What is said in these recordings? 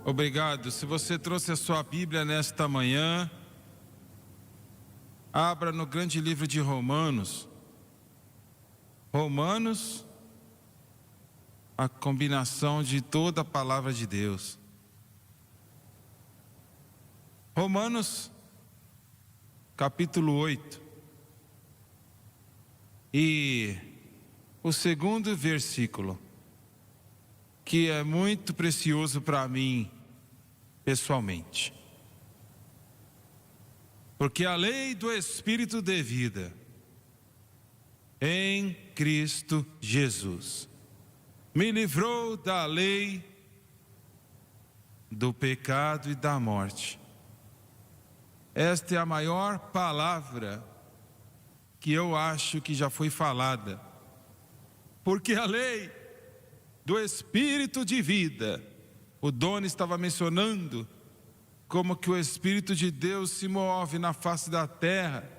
Obrigado. Se você trouxe a sua Bíblia nesta manhã, abra no grande livro de Romanos. Romanos, a combinação de toda a palavra de Deus. Romanos, capítulo 8. E o segundo versículo, que é muito precioso para mim, pessoalmente. Porque a lei do Espírito de vida, em Cristo Jesus, me livrou da lei do pecado e da morte. Esta é a maior palavra que eu acho que já foi falada. Porque a lei do Espírito de vida, o Doni estava mencionando como que o Espírito de Deus se move na face da terra.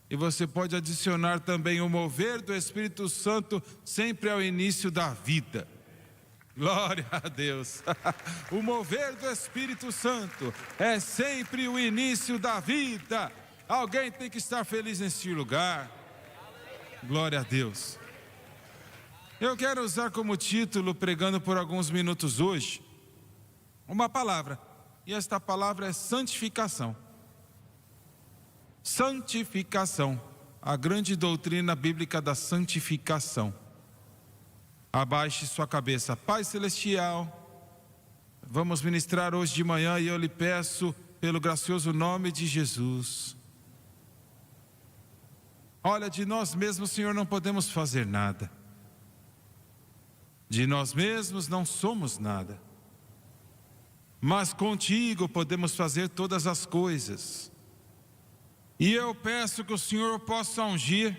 E você pode adicionar também o mover do Espírito Santo sempre ao início da vida. Glória a Deus. O mover do Espírito Santo é sempre o início da vida. Alguém tem que estar feliz neste lugar. Glória a Deus. Eu quero usar como título, pregando por alguns minutos hoje, uma palavra. E esta palavra é santificação. Santificação. A grande doutrina bíblica da santificação. Abaixe sua cabeça. Pai Celestial, vamos ministrar hoje de manhã e eu lhe peço, pelo gracioso nome de Jesus. Olha, de nós mesmos, Senhor, não podemos fazer nada. De nós mesmos não somos nada. Mas contigo podemos fazer todas as coisas. E eu peço que o Senhor possa ungir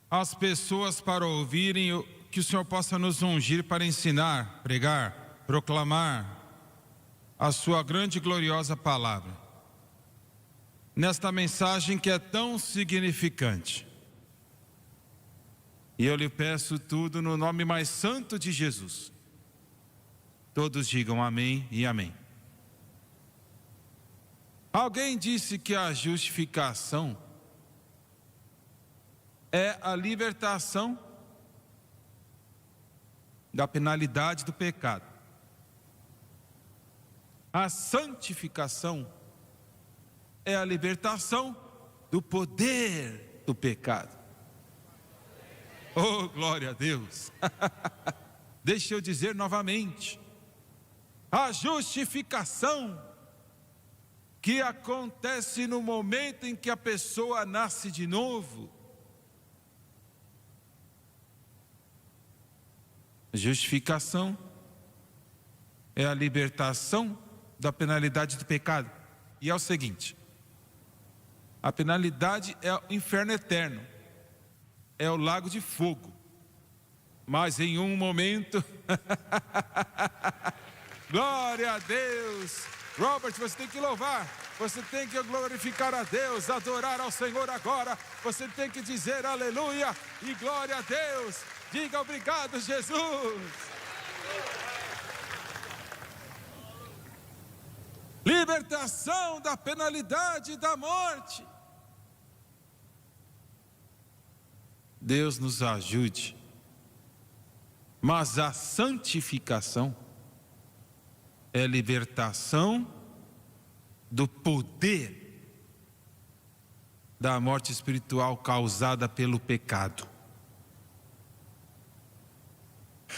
as pessoas para ouvirem, que o Senhor possa nos ungir para ensinar, pregar, proclamar a sua grande e gloriosa palavra. Nesta mensagem que é tão significante. E eu lhe peço tudo no nome mais santo de Jesus. Todos digam amém e amém. Alguém disse que a justificação é a libertação da penalidade do pecado. A santificação é a libertação do poder do pecado. Oh, glória a Deus. Deixa eu dizer novamente. A justificação que acontece no momento em que a pessoa nasce de novo. Justificação é a libertação da penalidade do pecado. E é o seguinte: a penalidade é o inferno eterno, é o lago de fogo. Mas em um momento, glória a Deus. Robert, você tem que louvar, você tem que glorificar a Deus, adorar ao Senhor agora. Você tem que dizer aleluia e glória a Deus. Diga obrigado, Jesus. Libertação da penalidade da morte. Deus nos ajude. Mas a santificação é libertação do poder da morte espiritual causada pelo pecado.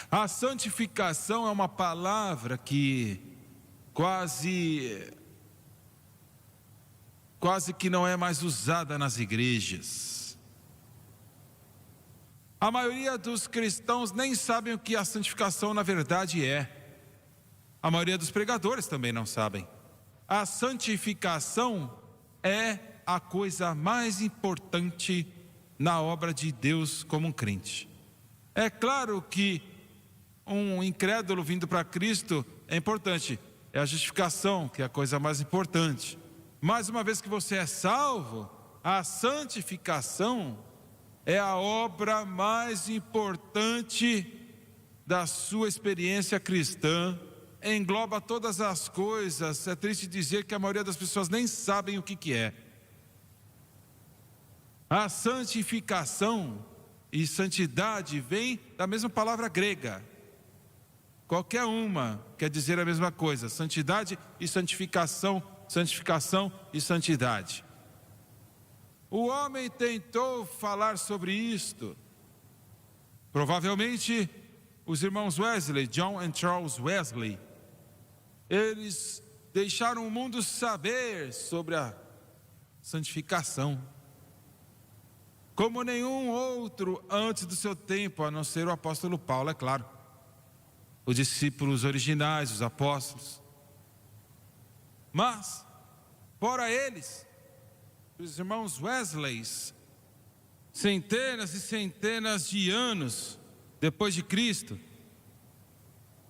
A santificação é uma palavra que quase que não é mais usada nas igrejas. A maioria dos cristãos nem sabem o que a santificação na verdade é. A maioria dos pregadores também não sabem. A santificação é a coisa mais importante na obra de Deus como um crente. É claro que um incrédulo vindo para Cristo é importante. É a justificação que é a coisa mais importante. Mas uma vez que você é salvo, a santificação é a obra mais importante da sua experiência cristã engloba todas as coisas. É triste dizer que a maioria das pessoas nem sabem o que é. A santificação e santidade vem da mesma palavra grega. Qualquer uma quer dizer a mesma coisa: santidade e santificação, santificação e santidade. O homem tentou falar sobre isto. Provavelmente os irmãos Wesley, John e Charles Wesley, eles deixaram o mundo saber sobre a santificação, como nenhum outro antes do seu tempo, a não ser o apóstolo Paulo, é claro. Os discípulos originais, os apóstolos. Mas, fora eles, os irmãos Wesley, centenas e centenas de anos depois de Cristo,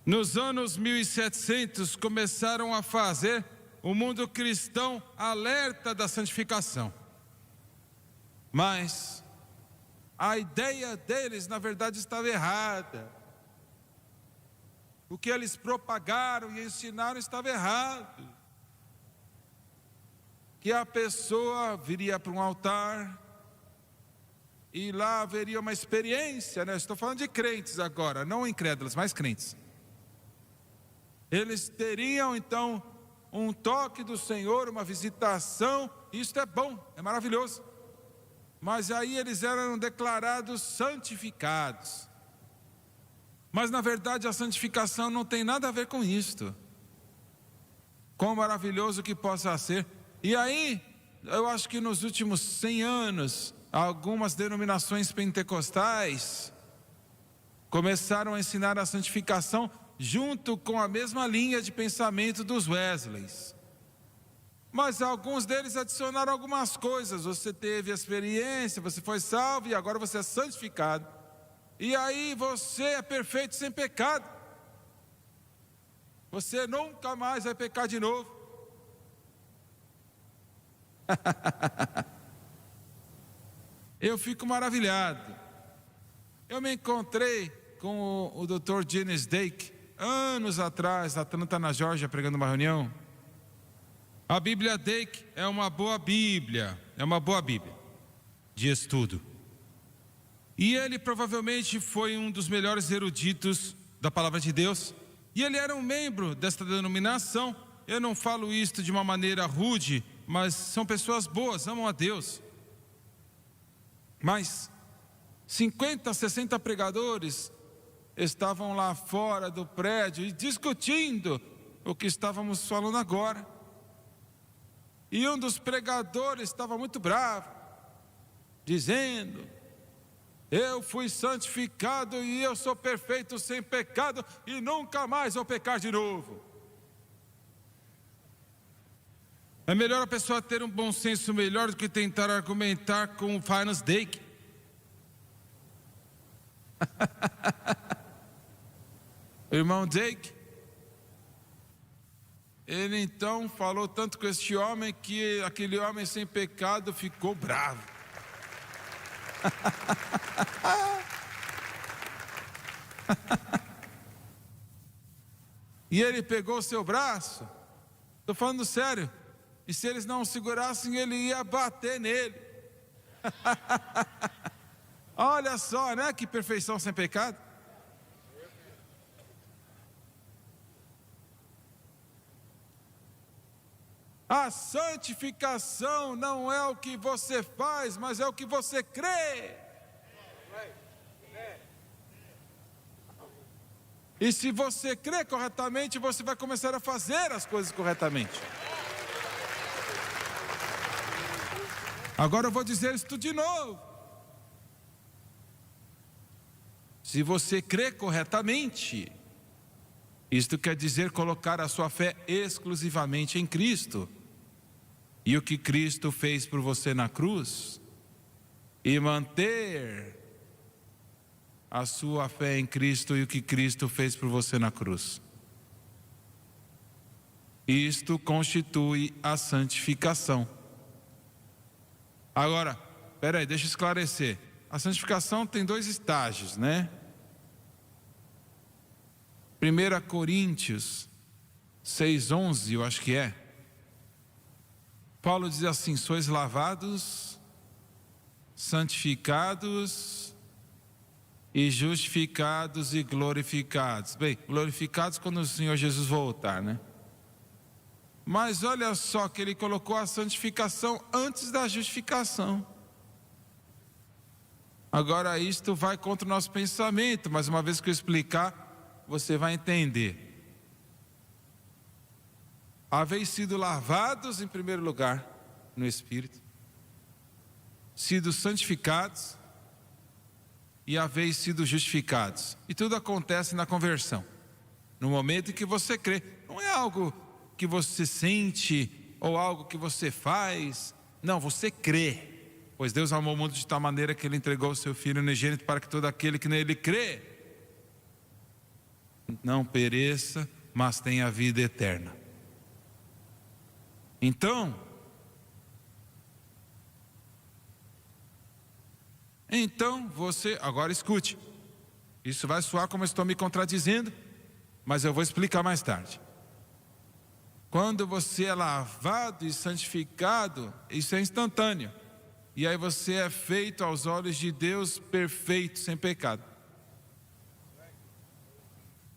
nos anos 1700, começaram a fazer o mundo cristão alerta da santificação. Mas a ideia deles, na verdade, estava errada. O que eles propagaram e ensinaram estava errado. Que a pessoa viria para um altar e lá haveria uma experiência, né? Estou falando de crentes agora, não incrédulos, mas crentes. Eles teriam então um toque do Senhor, uma visitação. Isso é bom, é maravilhoso. Mas aí eles eram declarados santificados. Mas na verdade a santificação não tem nada a ver com isto. Quão maravilhoso que possa ser. E aí, eu acho que nos últimos 100 anos, algumas denominações pentecostais começaram a ensinar a santificação junto com a mesma linha de pensamento dos Wesleys. Mas alguns deles adicionaram algumas coisas. Você teve a experiência, você foi salvo e agora você é santificado. E aí você é perfeito sem pecado. Você nunca mais vai pecar de novo. Eu fico maravilhado. Eu me encontrei com o Dr. Dennis Dake anos atrás, na Atlanta, na Geórgia, pregando uma reunião. A Bíblia Dake é uma boa Bíblia, de estudo. E ele provavelmente foi um dos melhores eruditos da palavra de Deus. E ele era um membro desta denominação. Eu não falo isto de uma maneira rude, mas são pessoas boas, amam a Deus. Mas 50, 60 pregadores estavam lá fora do prédio e discutindo o que estávamos falando agora. E um dos pregadores estava muito bravo, dizendo: eu fui santificado e eu sou perfeito sem pecado e nunca mais vou pecar de novo. É melhor a pessoa ter um bom senso melhor do que tentar argumentar com o Finance Dake. O irmão Dake, ele então falou tanto com este homem que aquele homem sem pecado ficou bravo. E ele pegou o seu braço, estou falando sério, e se eles não o segurassem, ele ia bater nele. Olha só, né? Que perfeição sem pecado. A santificação não é o que você faz, mas é o que você crê. E se você crê corretamente, você vai começar a fazer as coisas corretamente. Agora eu vou dizer isso de novo. Se você crê corretamente, isto quer dizer colocar a sua fé exclusivamente em Cristo. E o que Cristo fez por você na cruz, e manter a sua fé em Cristo e o que Cristo fez por você na cruz. Isto constitui a santificação. Agora, peraí, deixa eu esclarecer. A santificação tem 2 estágios, né? 1 Coríntios 6:11, eu acho que é. Paulo diz assim: sois lavados, santificados e justificados e glorificados. Bem, glorificados quando o Senhor Jesus voltar, né? Mas olha só que ele colocou a santificação antes da justificação. Agora isto vai contra o nosso pensamento, mas uma vez que eu explicar, você vai entender. Haveis sido lavados em primeiro lugar no Espírito, sido santificados e haveis sido justificados. E tudo acontece na conversão, no momento em que você crê. Não é algo que você sente ou algo que você faz. Não, você crê. Pois Deus amou o mundo de tal maneira que Ele entregou o seu Filho unigênito para que todo aquele que nele crê não pereça, mas tenha vida eterna. Então você, agora escute, isso vai soar como eu estou me contradizendo, mas eu vou explicar mais tarde. Quando você é lavado e santificado, isso é instantâneo. E aí você é feito aos olhos de Deus perfeito, sem pecado.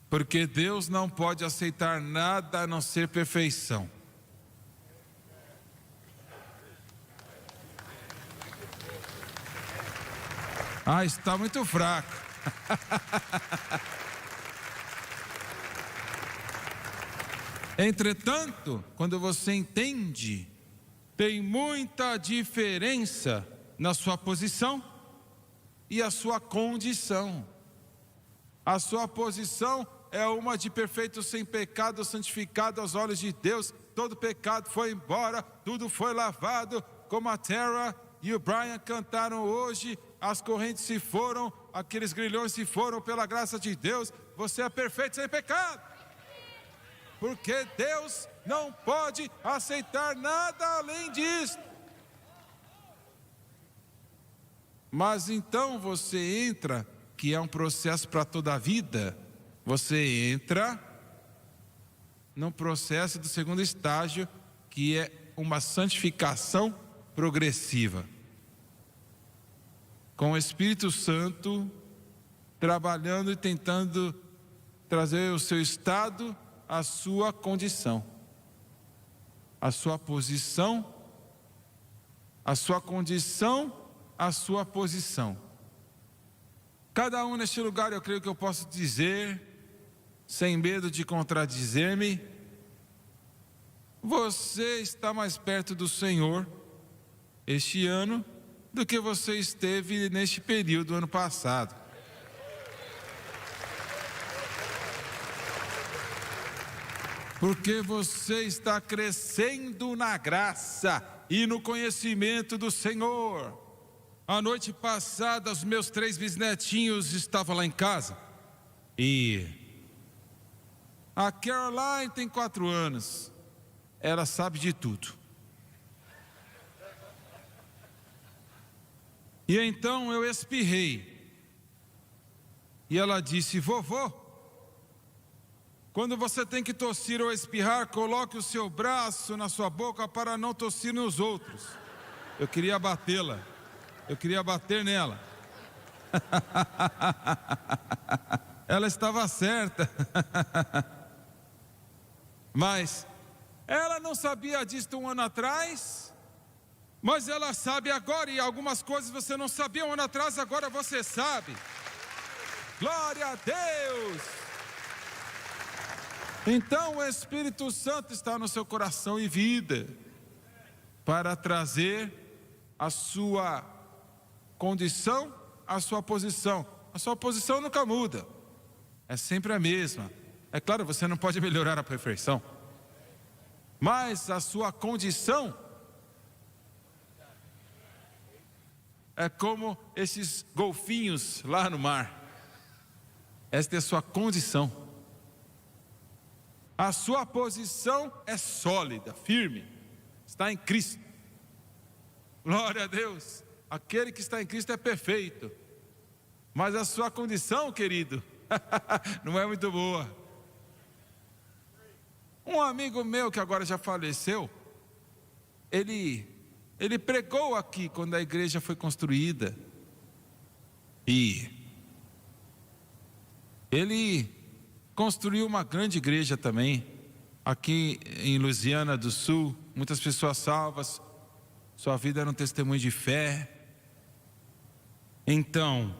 Porque Deus não pode aceitar nada a não ser perfeição. Está muito fraco. Entretanto, quando você entende, tem muita diferença na sua posição e a sua condição. A sua posição é uma de perfeito sem pecado, santificado aos olhos de Deus. Todo pecado foi embora, tudo foi lavado, como a Tara e o Brian cantaram hoje. As correntes se foram, aqueles grilhões se foram pela graça de Deus. Você é perfeito sem pecado, porque Deus não pode aceitar nada além disso. Mas então você entra, que é um processo para toda a vida, você entra num processo do segundo estágio, que é uma santificação progressiva, com o Espírito Santo trabalhando e tentando trazer o seu estado à sua condição, a sua posição, a sua condição, a sua posição. Cada um neste lugar, eu creio que eu posso dizer, sem medo de contradizer-me, você está mais perto do Senhor este ano do que você esteve neste período ano passado. Porque você está crescendo na graça e no conhecimento do Senhor. A noite passada, os meus 3 bisnetinhos estavam lá em casa. E a Caroline tem 4 anos. Ela sabe de tudo. E então eu espirrei. E ela disse: vovô, quando você tem que tossir ou espirrar, coloque o seu braço na sua boca para não tossir nos outros. Eu queria batê-la. Eu queria bater nela. Ela estava certa. Mas ela não sabia disso um ano atrás, mas ela sabe agora, e algumas coisas você não sabia um ano atrás, agora você sabe. Glória a Deus! Então o Espírito Santo está no seu coração e vida, para trazer a sua condição, a sua posição. A sua posição nunca muda, é sempre a mesma. É claro, você não pode melhorar a perfeição, mas a sua condição é como esses golfinhos lá no mar. Esta é a sua condição. A sua posição é sólida, firme, está em Cristo. Glória a Deus. Aquele que está em Cristo é perfeito, mas a sua condição, querido, não é muito boa. Um amigo meu que agora já faleceu, ele pregou aqui quando a igreja foi construída. E ele construiu uma grande igreja também, aqui em Louisiana do Sul, muitas pessoas salvas, sua vida era um testemunho de fé. Então,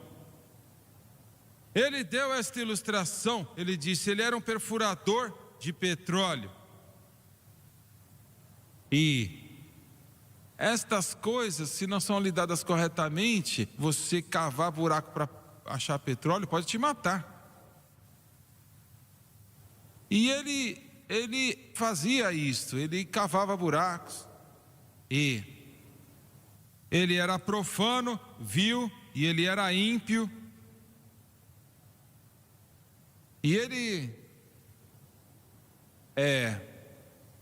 ele deu esta ilustração, ele disse, ele era um perfurador de petróleo. E estas coisas, se não são lidadas corretamente, você cavar buraco para achar petróleo pode te matar. E ele fazia isso, ele cavava buracos. E ele era profano, vil, e ele era ímpio. E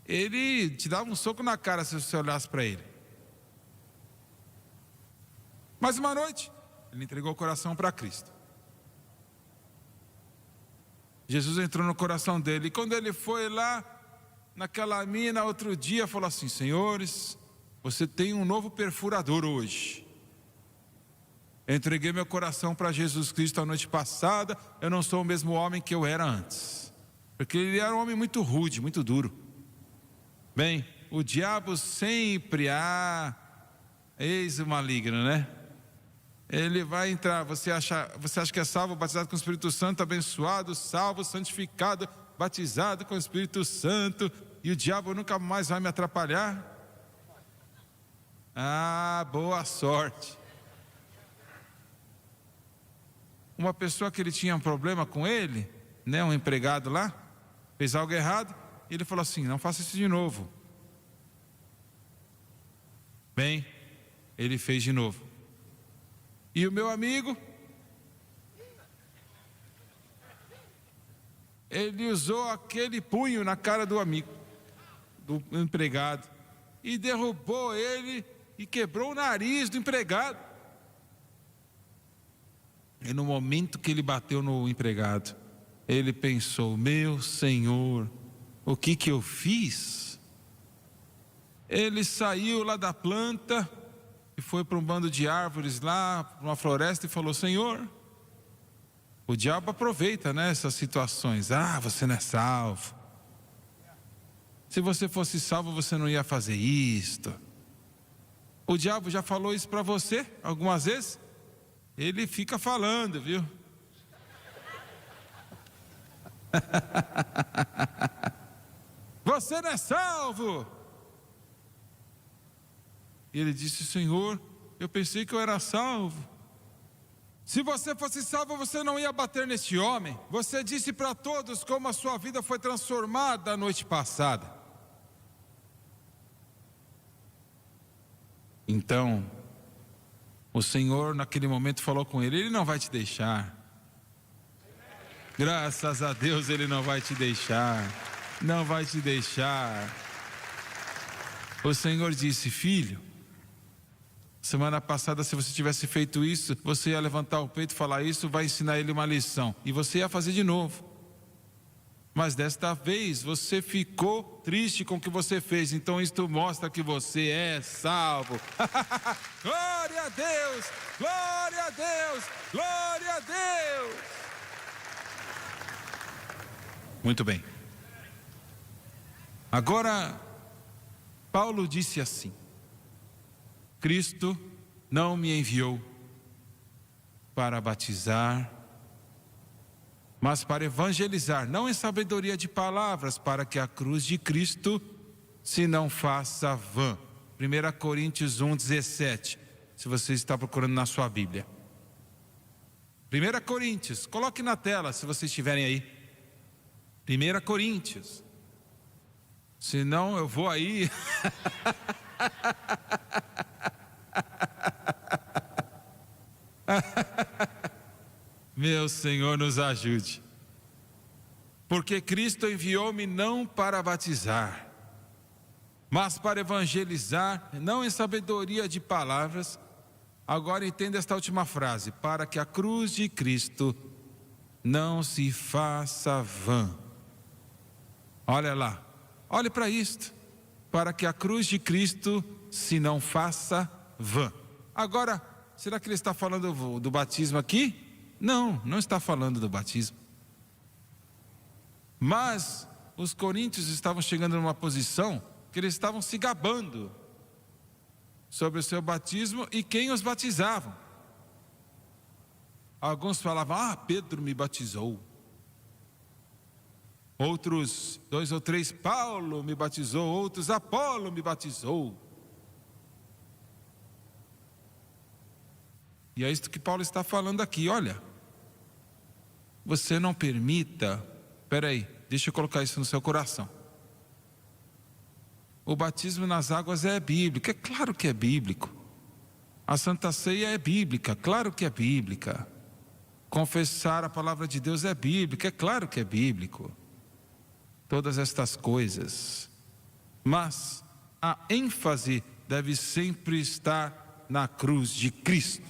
ele te dava um soco na cara se você olhasse para ele. Mas uma noite, ele entregou o coração para Cristo. Jesus entrou no coração dele. E quando ele foi lá, naquela mina, outro dia, falou assim: senhores, você tem um novo perfurador hoje. Eu entreguei meu coração para Jesus Cristo a noite passada. Eu não sou o mesmo homem que eu era antes. Porque ele era um homem muito rude, muito duro. Bem, o diabo sempre, eis o maligno, né? Ele vai entrar, você acha que é salvo, batizado com o Espírito Santo, abençoado, salvo, santificado, batizado com o Espírito Santo, e o diabo nunca mais vai me atrapalhar? Boa sorte. Uma pessoa que ele tinha um problema com ele, né, um empregado lá, fez algo errado, e ele falou assim: não faça isso de novo. Bem, ele fez de novo. E o meu amigo, ele usou aquele punho na cara do amigo, do empregado, e derrubou ele e quebrou o nariz do empregado. E no momento que ele bateu no empregado, ele pensou: meu Senhor, o que eu fiz? Ele saiu lá da planta e foi para um bando de árvores lá, para uma floresta, e falou: Senhor, o diabo aproveita, né, essas situações. Você não é salvo. Se você fosse salvo, você não ia fazer isto. O diabo já falou isso para você algumas vezes? Ele fica falando, viu? Você não é salvo. E ele disse: Senhor, eu pensei que eu era salvo. Se você fosse salvo, você não ia bater neste homem. Você disse para todos como a sua vida foi transformada a noite passada. Então, o Senhor naquele momento falou com ele: Ele não vai te deixar. Graças a Deus, Ele não vai te deixar. Não vai te deixar. O Senhor disse: filho, semana passada, se você tivesse feito isso, você ia levantar o peito e falar isso, vai ensinar ele uma lição, e você ia fazer de novo. Mas desta vez você ficou triste com o que você fez, então isto mostra que você é salvo. Glória a Deus, glória a Deus, glória a Deus. Muito bem. Agora, Paulo disse assim: Cristo não me enviou para batizar, mas para evangelizar, não em sabedoria de palavras, para que a cruz de Cristo se não faça vã. 1 Coríntios 1:17, se você está procurando na sua Bíblia. 1 Coríntios, coloque na tela se vocês estiverem aí. 1 Coríntios. Se não, eu vou aí. Meu Senhor, nos ajude. Porque Cristo enviou-me não para batizar, mas para evangelizar, não em sabedoria de palavras. Agora entenda esta última frase: para que a cruz de Cristo não se faça vã. Olha lá, Olhe para isto, para que a cruz de Cristo se não faça vã. Agora, será que ele está falando do batismo aqui? Não, não está falando do batismo. Mas os coríntios estavam chegando numa posição que eles estavam se gabando sobre o seu batismo e quem os batizavam. Alguns falavam: Pedro me batizou. Outros, 2 ou 3, Paulo me batizou. Outros, Apolo me batizou. E é isso que Paulo está falando aqui. Olha, você não permita. Espera aí, deixa eu colocar isso no seu coração. O batismo nas águas é bíblico, é claro que é bíblico. A Santa Ceia é bíblica, claro que é bíblica. Confessar a palavra de Deus é bíblica, é claro que é bíblico. Todas estas coisas. Mas a ênfase deve sempre estar na cruz de Cristo.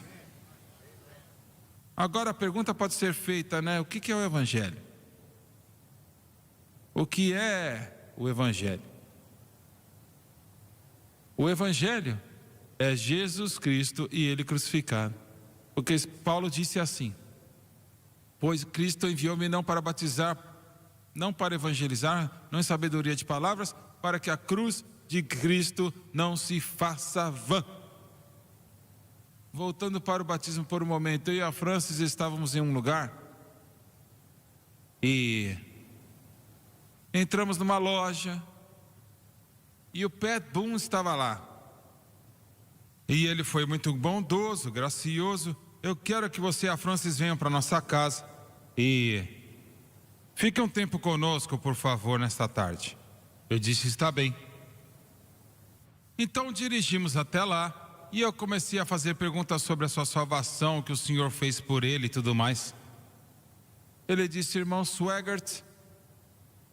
Agora a pergunta pode ser feita, né? O que é o Evangelho? O que é o Evangelho? O Evangelho é Jesus Cristo e Ele crucificado. Porque Paulo disse assim: pois Cristo enviou-me não para batizar, não para evangelizar, não em sabedoria de palavras, para que a cruz de Cristo não se faça vã. Voltando para o batismo por um momento, eu e a Francis estávamos em um lugar e entramos numa loja e o Pat Boone estava lá. E ele foi muito bondoso, gracioso. Eu quero que você e a Francis venham para nossa casa e fiquem um tempo conosco, por favor, nesta tarde. Eu disse: está bem. Então dirigimos até lá e eu comecei a fazer perguntas sobre a sua salvação, o que o Senhor fez por ele e tudo mais. Ele disse: irmão Swaggart,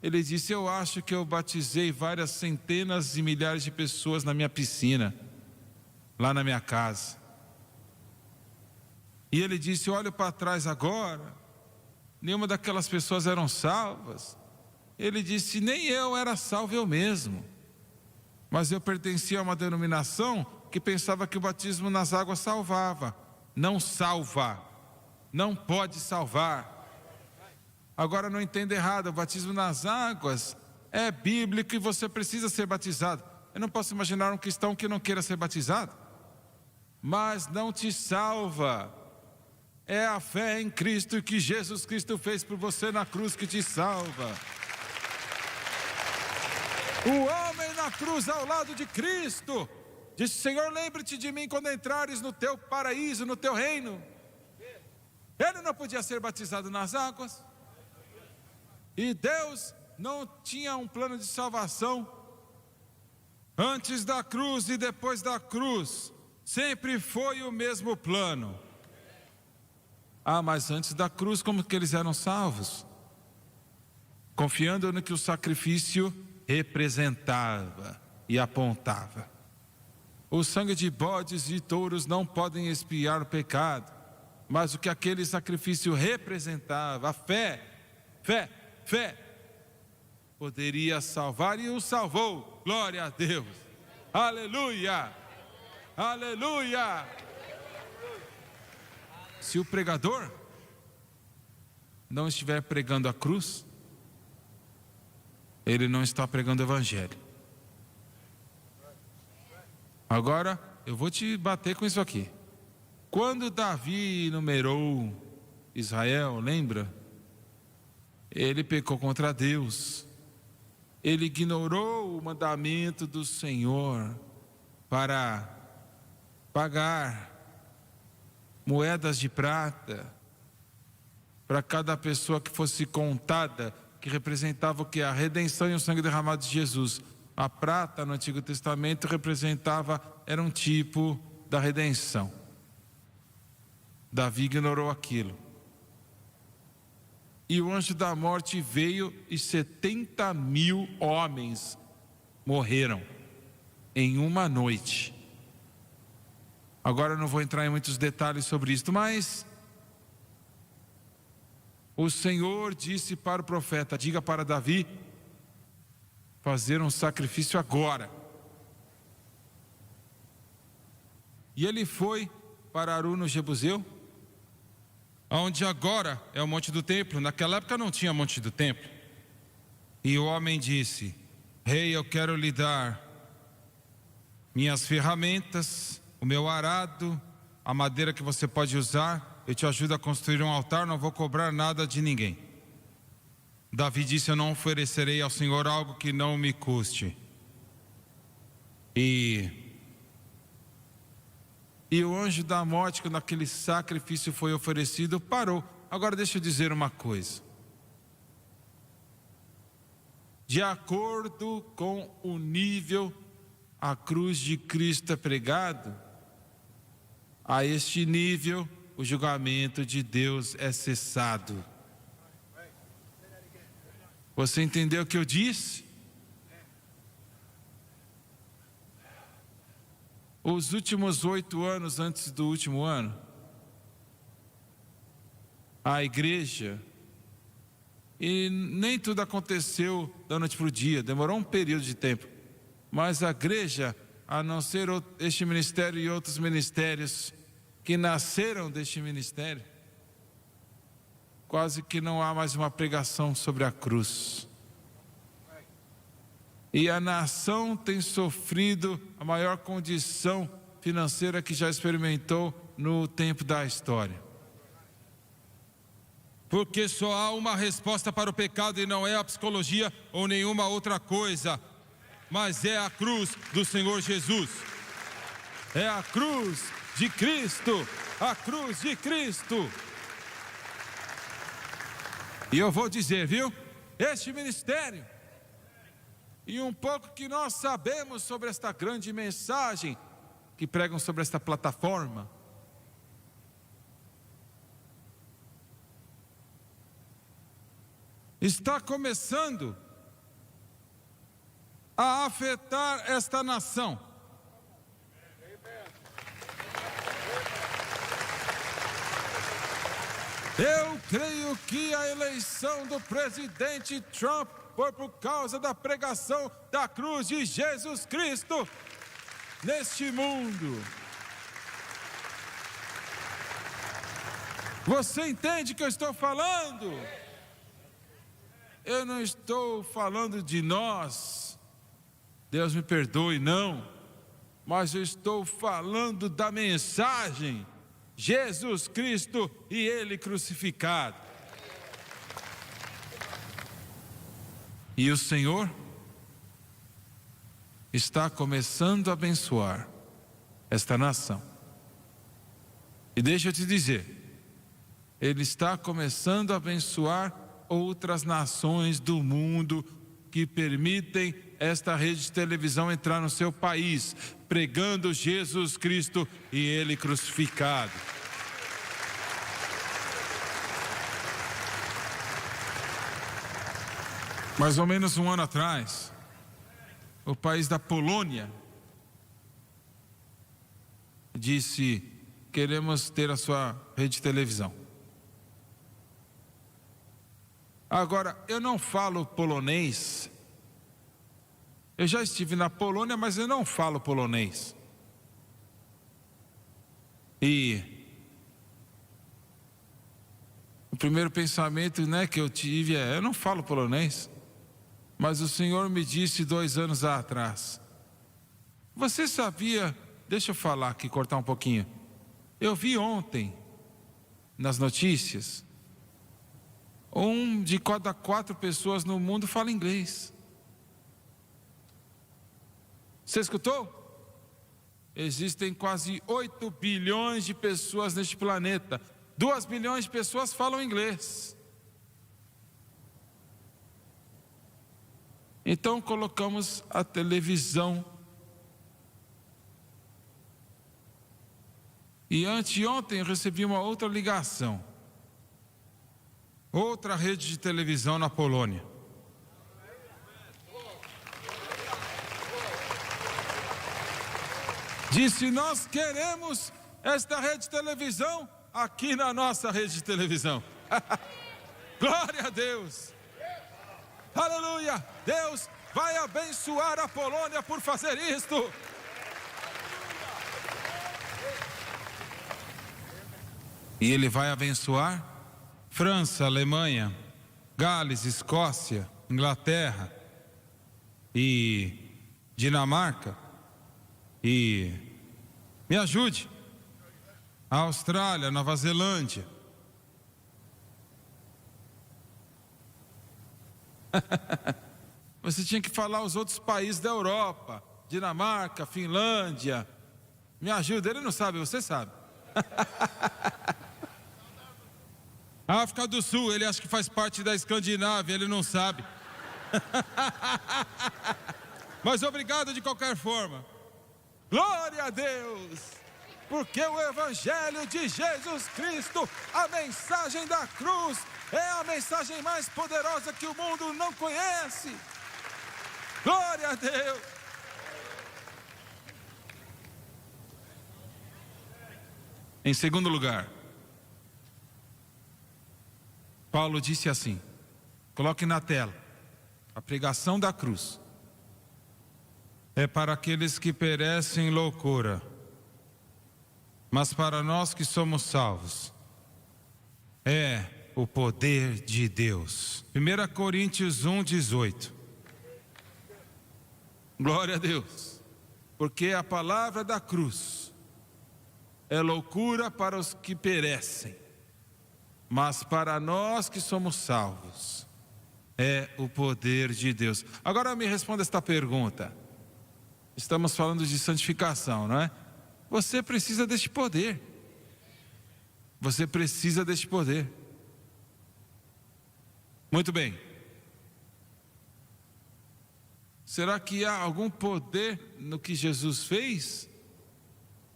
ele disse: eu acho que eu batizei várias centenas e milhares de pessoas na minha piscina, lá na minha casa. E ele disse: eu olho para trás agora, nenhuma daquelas pessoas eram salvas. Ele disse: nem eu era salvo eu mesmo, mas eu pertencia a uma denominação que pensava que o batismo nas águas salvava. Não salva, não pode salvar. Agora não entenda errado, o batismo nas águas é bíblico e você precisa ser batizado. Eu não posso imaginar um cristão que não queira ser batizado, mas não te salva. É a fé em Cristo e que Jesus Cristo fez por você na cruz que te salva. O homem na cruz ao lado de Cristo disse: Senhor, lembre-te de mim quando entrares no teu paraíso, no teu reino. Ele não podia ser batizado nas águas. E Deus não tinha um plano de salvação antes da cruz e depois da cruz. Sempre foi o mesmo plano. Mas antes da cruz, como que eles eram salvos? Confiando no que o sacrifício representava e apontava. O sangue de bodes e touros não podem expiar o pecado, mas o que aquele sacrifício representava, a fé, poderia salvar, e o salvou. Glória a Deus. Aleluia, aleluia. Se o pregador não estiver pregando a cruz, ele não está pregando o Evangelho. Agora, eu vou te bater com isso aqui. Quando Davi numerou Israel, lembra? Ele pecou contra Deus. Ele ignorou o mandamento do Senhor para pagar moedas de prata para cada pessoa que fosse contada, que representava o que? A redenção e o sangue derramado de Jesus. A prata no Antigo Testamento era um tipo da redenção. Davi ignorou aquilo. E o anjo da morte veio e 70.000 homens morreram em uma noite. Agora eu não vou entrar em muitos detalhes sobre isto, mas o Senhor disse para o profeta: diga para Davi fazer um sacrifício agora. E ele foi para Aru no Jebuseu, onde agora é o Monte do Templo. Naquela época não tinha Monte do Templo. E o homem disse: Rei, eu quero lhe dar minhas ferramentas, o meu arado, a madeira que você pode usar. Eu te ajudo a construir um altar, não vou cobrar nada de ninguém. Davi disse: eu não oferecerei ao Senhor algo que não me custe. E o anjo da morte, quando aquele sacrifício foi oferecido, parou. Agora deixa eu dizer uma coisa. De acordo com o nível a cruz de Cristo é pregado, a este nível o julgamento de Deus é cessado. Você entendeu o que eu disse? Os últimos 8 anos antes do último ano, a igreja, e nem tudo aconteceu da noite para o dia, demorou um período de tempo, mas a igreja, a não ser este ministério e outros ministérios que nasceram deste ministério, quase que não há mais uma pregação sobre a cruz. E a nação tem sofrido a maior condição financeira que já experimentou no tempo da história. Porque só há uma resposta para o pecado, e não é a psicologia ou nenhuma outra coisa, mas é a cruz do Senhor Jesus. É a cruz de Cristo, a cruz de Cristo. E eu vou dizer, viu? Este ministério, e um pouco que nós sabemos sobre esta grande mensagem que pregam sobre esta plataforma, está começando a afetar esta nação. Eu creio que a eleição do presidente Trump foi por causa da pregação da cruz de Jesus Cristo neste mundo. Você entende o que eu estou falando? Eu não estou falando de nós, Deus me perdoe, não, mas eu estou falando da mensagem, Jesus Cristo e Ele crucificado. E o Senhor está começando a abençoar esta nação. E deixa eu te dizer, Ele está começando a abençoar outras nações do mundo que permitem esta rede de televisão entrar no seu país, pregando Jesus Cristo e Ele crucificado. Mais ou menos um ano atrás, o país da Polônia disse: queremos ter a sua rede de televisão. Agora, eu não falo polonês. Eu já estive na Polônia, mas eu não falo polonês. E o primeiro pensamento, que eu tive é: eu não falo polonês. Mas o Senhor me disse 2 anos atrás: você sabia, deixa eu falar aqui, cortar um pouquinho. Eu vi ontem nas notícias, 1 de cada 4 pessoas no mundo fala inglês. Você escutou? Existem quase 8 bilhões de pessoas neste planeta. 2 bilhões de pessoas falam inglês. Então colocamos a televisão. E anteontem eu recebi uma outra ligação. Outra rede de televisão na Polônia. Disse: nós queremos esta rede de televisão aqui na nossa rede de televisão. Glória a Deus. Aleluia. Deus vai abençoar a Polônia por fazer isto. E Ele vai abençoar França, Alemanha, Gales, Escócia, Inglaterra e Dinamarca e, me ajude, a Austrália, Nova Zelândia. Você tinha que falar os outros países da Europa, Dinamarca, Finlândia. Me ajuda, ele não sabe, você sabe. A África do Sul, ele acha que faz parte da Escandinávia, ele não sabe. Mas obrigado de qualquer forma. Glória a Deus! Porque o Evangelho de Jesus Cristo, a mensagem da cruz, é a mensagem mais poderosa que o mundo não conhece. Glória a Deus! Em segundo lugar, Paulo disse assim, coloque na tela, a pregação da cruz é para aqueles que perecem loucura, mas para nós que somos salvos, é o poder de Deus. 1 Coríntios 1:18. Glória a Deus, porque a palavra da cruz é loucura para os que perecem, mas para nós que somos salvos, é o poder de Deus. Agora me responda esta pergunta. Estamos falando de santificação, não é? Você precisa deste poder. Você precisa deste poder. Muito bem. Será que há algum poder no que Jesus fez?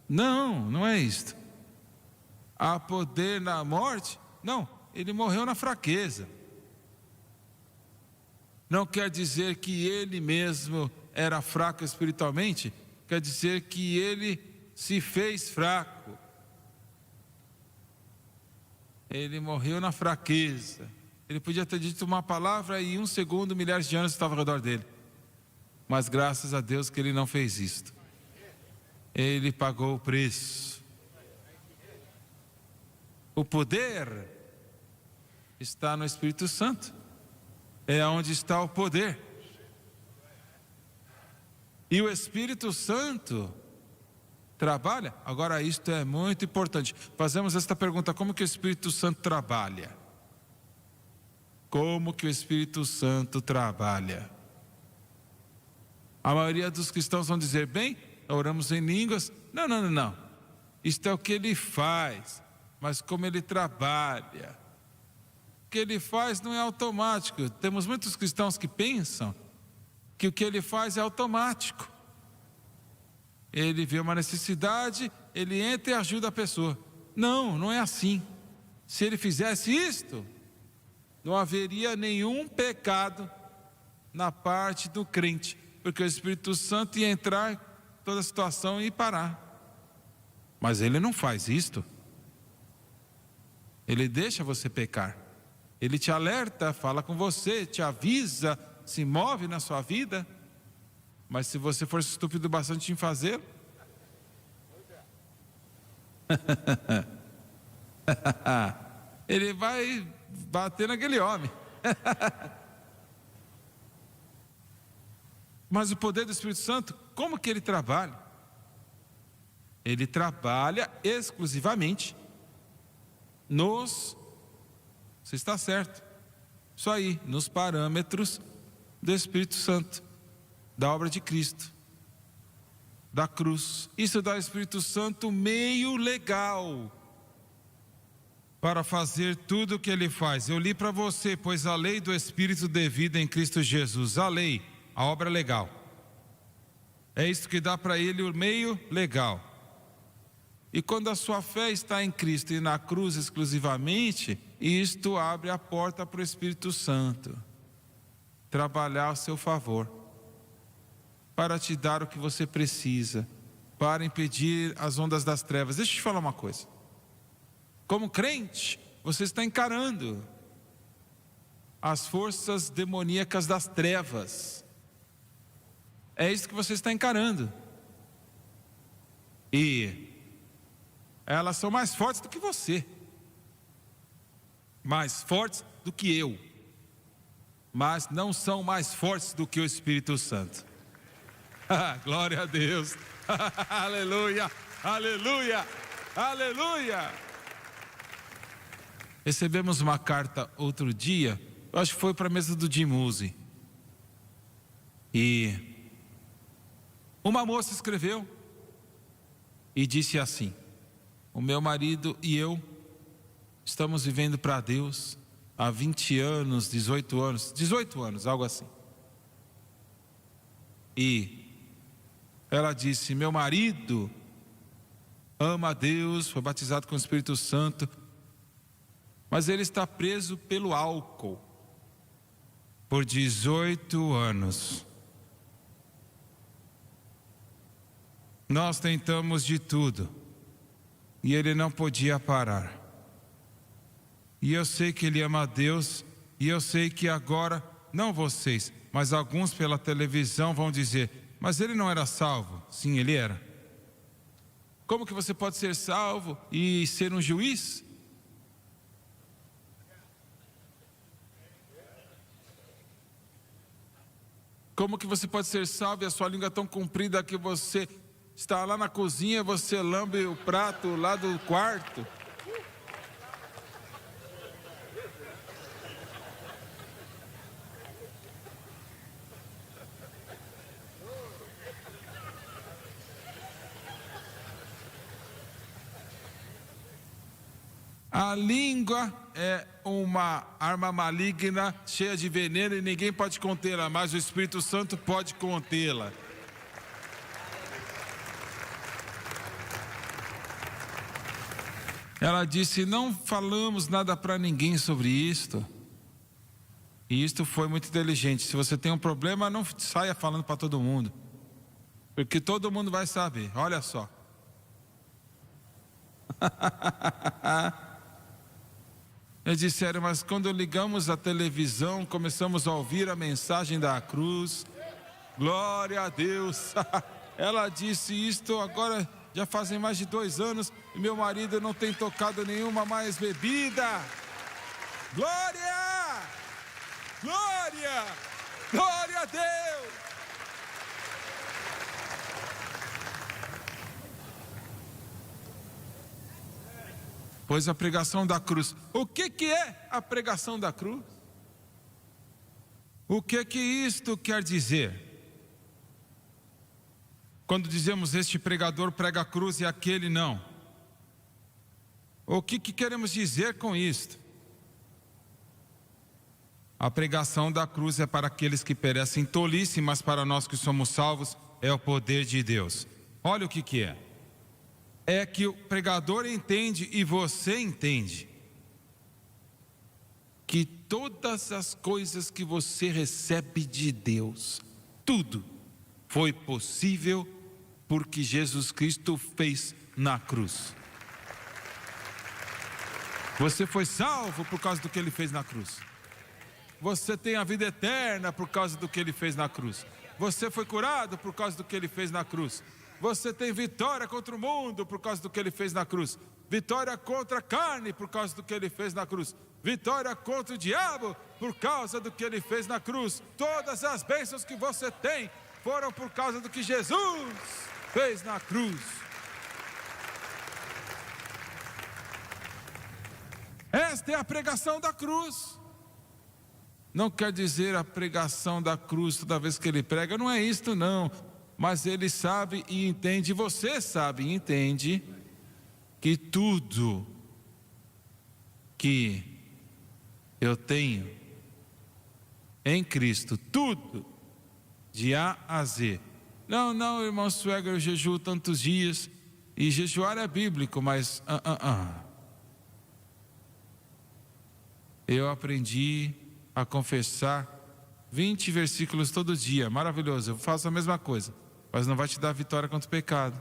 Não, não é isto. Há poder na morte? Não, ele morreu na fraqueza. Não quer dizer que ele mesmo era fraco espiritualmente, quer dizer que ele se fez fraco. Ele morreu na fraqueza. Ele podia ter dito uma palavra e em 1 segundo milhares de anos estavam ao redor dele. Mas graças a Deus que ele não fez isto. Ele pagou o preço. O poder está no Espírito Santo. É onde está o poder. E o Espírito Santo trabalha. Agora isto é muito importante. Fazemos esta pergunta: como que o Espírito Santo trabalha? Como que o Espírito Santo trabalha? A maioria dos cristãos vão dizer: bem, oramos em línguas. Não. Isto é o que ele faz. Mas como ele trabalha? O que ele faz não é automático. Temos muitos cristãos que pensam que o que ele faz é automático. Ele vê uma necessidade, ele entra e ajuda a pessoa. Não, não é assim. Se ele fizesse isto, não haveria nenhum pecado na parte do crente, porque o Espírito Santo ia entrar em toda a situação e parar. Mas ele não faz isto. Ele deixa você pecar. Ele te alerta, fala com você, te avisa, se move na sua vida. Mas se você for estúpido bastante em fazê-lo, ele vai bater naquele homem. Mas o poder do Espírito Santo, como que ele trabalha? Ele trabalha exclusivamente você está certo, isso aí, nos parâmetros do Espírito Santo, da obra de Cristo, da cruz. Isso dá ao Espírito Santo meio legal para fazer tudo o que ele faz. Eu li para você: pois a lei do Espírito de vida em Cristo Jesus, a lei, a obra legal, é isso que dá para ele o meio legal. E quando a sua fé está em Cristo e na cruz exclusivamente, isto abre a porta para o Espírito Santo trabalhar a seu favor, para te dar o que você precisa, para impedir as ondas das trevas. Deixa eu te falar uma coisa. Como crente, você está encarando as forças demoníacas das trevas. É isso que você está encarando. E elas são mais fortes do que você, mais fortes do que eu, mas não são mais fortes do que o Espírito Santo. Glória a Deus. Aleluia, aleluia, aleluia. Recebemos uma carta outro dia, eu acho que foi para a mesa do Jim Muse, e uma moça escreveu e disse assim: o meu marido e eu estamos vivendo para Deus há 20 anos, 18 anos, algo assim. E ela disse: meu marido ama a Deus, foi batizado com o Espírito Santo, mas ele está preso pelo álcool por 18 anos. Nós tentamos de tudo e ele não podia parar. E eu sei que ele ama a Deus, e eu sei que agora, não vocês, mas alguns pela televisão vão dizer: mas ele não era salvo. Sim, ele era. Como que você pode ser salvo e ser um juiz? Como que você pode ser salvo e a sua língua é tão comprida que você está lá na cozinha, você lambe o prato lá do quarto? A língua é uma arma maligna, cheia de veneno, e ninguém pode contê-la, mas o Espírito Santo pode contê-la. Ela disse: não falamos nada para ninguém sobre isto. E isto foi muito inteligente. Se você tem um problema, não saia falando para todo mundo, porque todo mundo vai saber. Olha só. Eles disseram: mas quando ligamos a televisão, começamos a ouvir a mensagem da cruz. Glória a Deus. Ela disse: isto agora já fazem mais de 2 anos e meu marido não tem tocado nenhuma mais bebida. Glória! Glória! Glória a Deus! Pois a pregação da cruz. O que é a pregação da cruz? O que isto quer dizer? Quando dizemos este pregador prega a cruz e aquele não. O que queremos dizer com isto? A pregação da cruz é para aqueles que perecem tolice, mas para nós que somos salvos é o poder de Deus. Olha o que é. É que o pregador entende e você entende que todas as coisas que você recebe de Deus, tudo foi possível porque Jesus Cristo fez na cruz. Você foi salvo por causa do que Ele fez na cruz. Você tem a vida eterna por causa do que Ele fez na cruz. Você foi curado por causa do que Ele fez na cruz. Você tem vitória contra o mundo por causa do que Ele fez na cruz. Vitória contra a carne por causa do que Ele fez na cruz. Vitória contra o diabo por causa do que Ele fez na cruz. Todas as bênçãos que você tem foram por causa do que Jesus fez na cruz. Esta é a pregação da cruz. Não quer dizer a pregação da cruz toda vez que ele prega, não é isto não. Mas ele sabe e entende, você sabe e entende, que tudo que eu tenho em Cristo, tudo, de A a Z. Não, irmão Suega, eu jejuo tantos dias, e jejuar é bíblico, mas eu aprendi a confessar 20 versículos todo dia, maravilhoso. Eu faço a mesma coisa, mas não vai te dar vitória contra o pecado.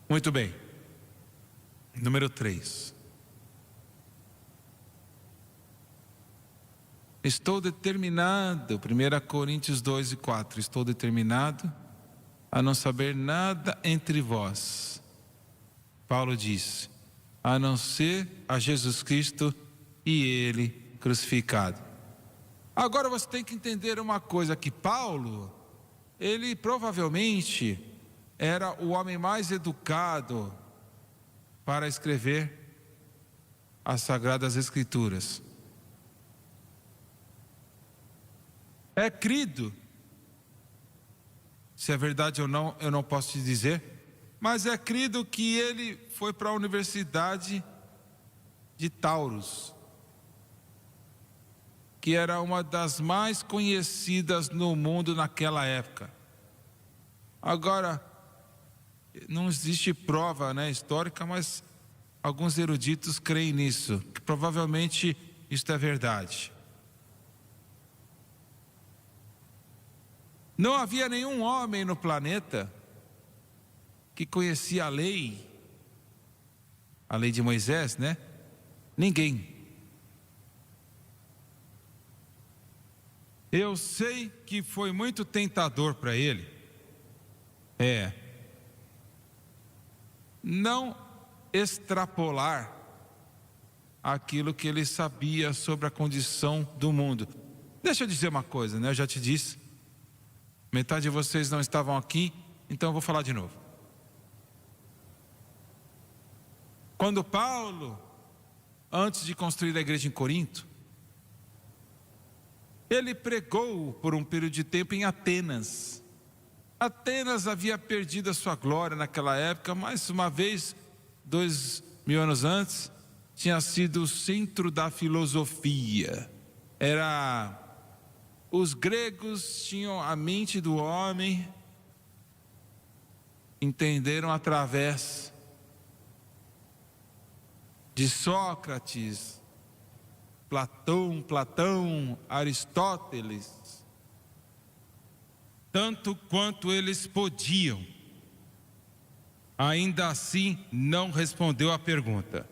Muito bem. Número 3. Estou determinado, 1 Coríntios 2:4, estou determinado a não saber nada entre vós. Paulo diz, a não ser a Jesus Cristo e Ele crucificado. Agora você tem que entender uma coisa, que Paulo, ele provavelmente era o homem mais educado para escrever as Sagradas Escrituras. É crido, se é verdade ou não, eu não posso te dizer, mas é crido que ele foi para a Universidade de Taurus, que era uma das mais conhecidas no mundo naquela época. Agora, não existe prova, histórica, mas alguns eruditos creem nisso, que provavelmente isto é verdade. Não havia nenhum homem no planeta que conhecia a lei de Moisés, Ninguém. Eu sei que foi muito tentador para ele, não extrapolar aquilo que ele sabia sobre a condição do mundo. Deixa eu dizer uma coisa, eu já te disse, metade de vocês não estavam aqui, então eu vou falar de novo. Quando Paulo, antes de construir a igreja em Corinto, ele pregou por um período de tempo em Atenas. Atenas havia perdido a sua glória naquela época, mais uma vez, 2000 anos antes, tinha sido o centro da filosofia. Os gregos tinham a mente do homem, entenderam através de Sócrates, Platão, Aristóteles, tanto quanto eles podiam. Ainda assim, não respondeu a pergunta.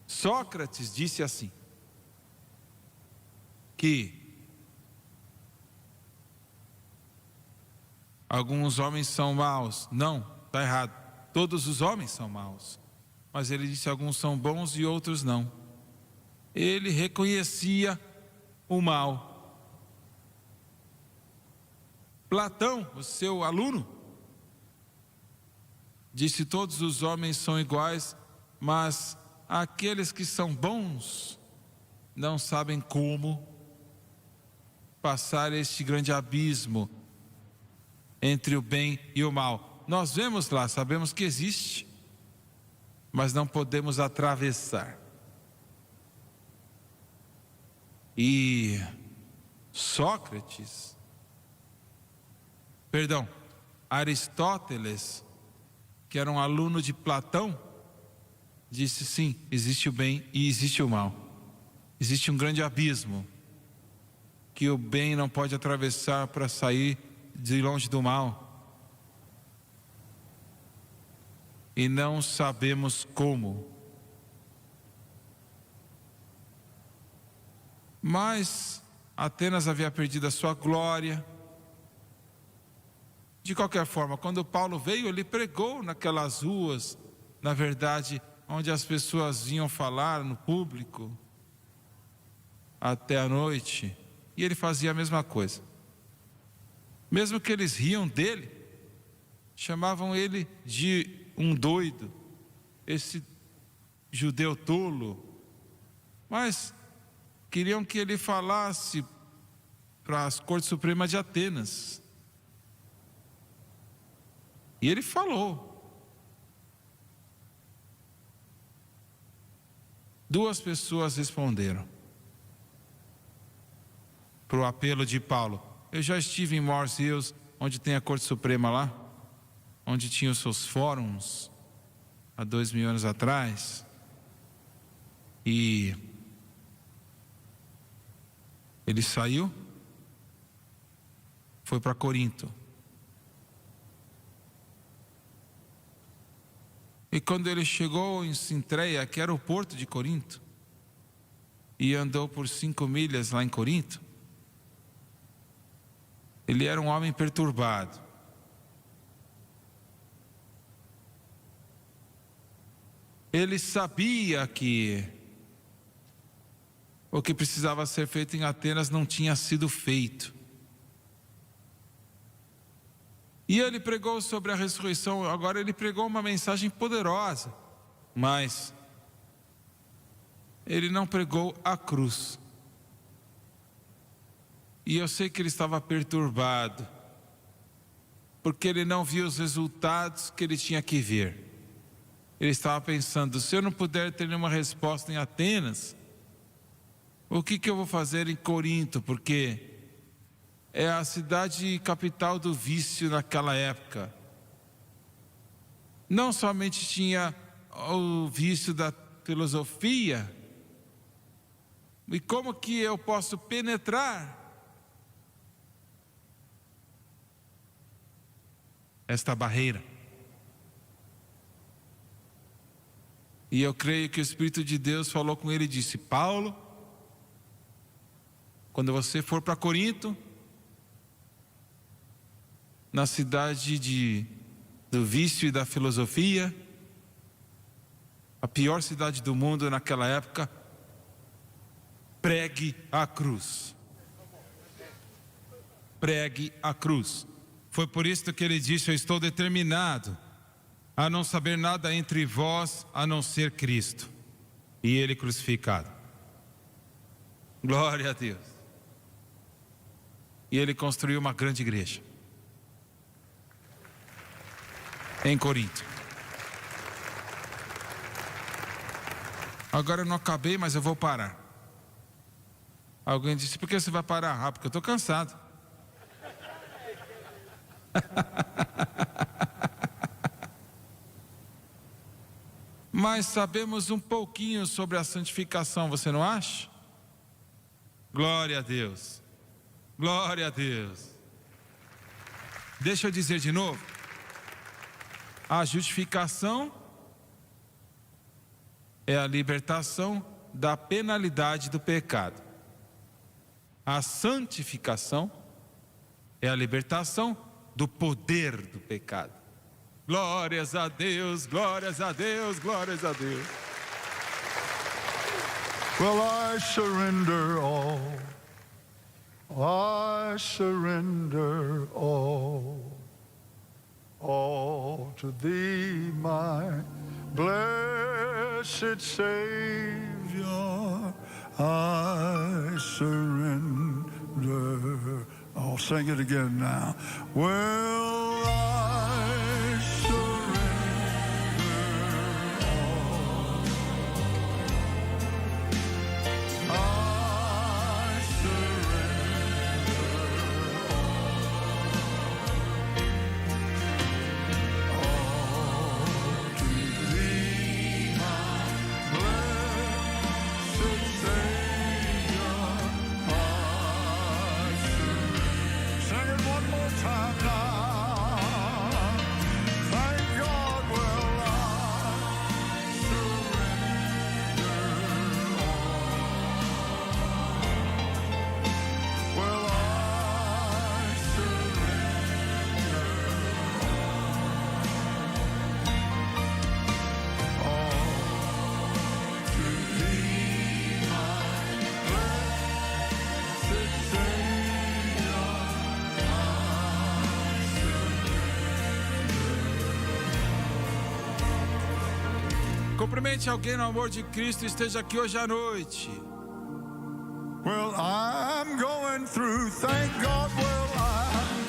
Sócrates disse assim, que alguns homens são maus. Não, está errado. Todos os homens são maus. Mas ele disse alguns são bons e outros não. Ele reconhecia o mal. Platão, o seu aluno, disse todos os homens são iguais, mas aqueles que são bons não sabem como passar este grande abismo entre o bem e o mal. Nós vemos lá, sabemos que existe, mas não podemos atravessar. E Aristóteles, que era um aluno de Platão, disse sim, existe o bem e existe o mal. Existe um grande abismo que o bem não pode atravessar para sair de longe do mal. E não sabemos como. Mas Atenas havia perdido a sua glória. De qualquer forma, quando Paulo veio, ele pregou naquelas ruas, na verdade, onde as pessoas vinham falar no público, até a noite, e ele fazia a mesma coisa. Mesmo que eles riam dele, chamavam ele de um doido, esse judeu tolo, mas queriam que ele falasse para as Cortes Supremas de Atenas. E ele falou. 2 pessoas responderam para o apelo de Paulo. Eu já estive em Morris Hills, onde tem a Corte Suprema lá, onde tinha os seus fóruns, há 2000 anos atrás, e ele saiu, foi para Corinto. E quando ele chegou em Sintreia, que era o porto de Corinto, e andou por 5 milhas lá em Corinto. Ele era um homem perturbado. Ele sabia que o que precisava ser feito em Atenas não tinha sido feito. E ele pregou sobre a ressurreição. Agora ele pregou uma mensagem poderosa, mas ele não pregou a cruz. E eu sei que ele estava perturbado, porque ele não viu os resultados que ele tinha que ver. Ele estava pensando: se eu não puder ter nenhuma resposta em Atenas, o que eu vou fazer em Corinto? Porque é a cidade capital do vício naquela época. Não somente tinha o vício da filosofia, e como que eu posso penetrar esta barreira? E eu creio que o Espírito de Deus falou com ele e disse: Paulo, quando você for para Corinto, na cidade do vício e da filosofia, a pior cidade do mundo naquela época, pregue a cruz. Pregue a cruz. Foi por isso que ele disse: eu estou determinado a não saber nada entre vós a não ser Cristo e Ele crucificado. Glória a Deus. E ele construiu uma grande igreja em Corinto. Agora eu não acabei, mas eu vou parar. Alguém disse: por que você vai parar? Ah, porque eu estou cansado. Mas sabemos um pouquinho sobre a santificação, você não acha? Glória a Deus. Glória a Deus. Deixa eu dizer de novo. A justificação é a libertação da penalidade do pecado. A santificação é a libertação do poder do pecado. Glórias a Deus, glórias a Deus, glórias a Deus. Well, I surrender all. I surrender all to Thee, my blessed Savior. I surrender. I'll sing it again now. Well, I surrender all. I surrender all to Thee, my blessed Savior. I surrender. Sing it one more time now. Thank God, well, I surrender all. Well, I surrender all to Thee, my blessed Savior. Cumprimente alguém no amor de Cristo, esteja aqui hoje à noite. Well, I'm going through, thank God, well, I'm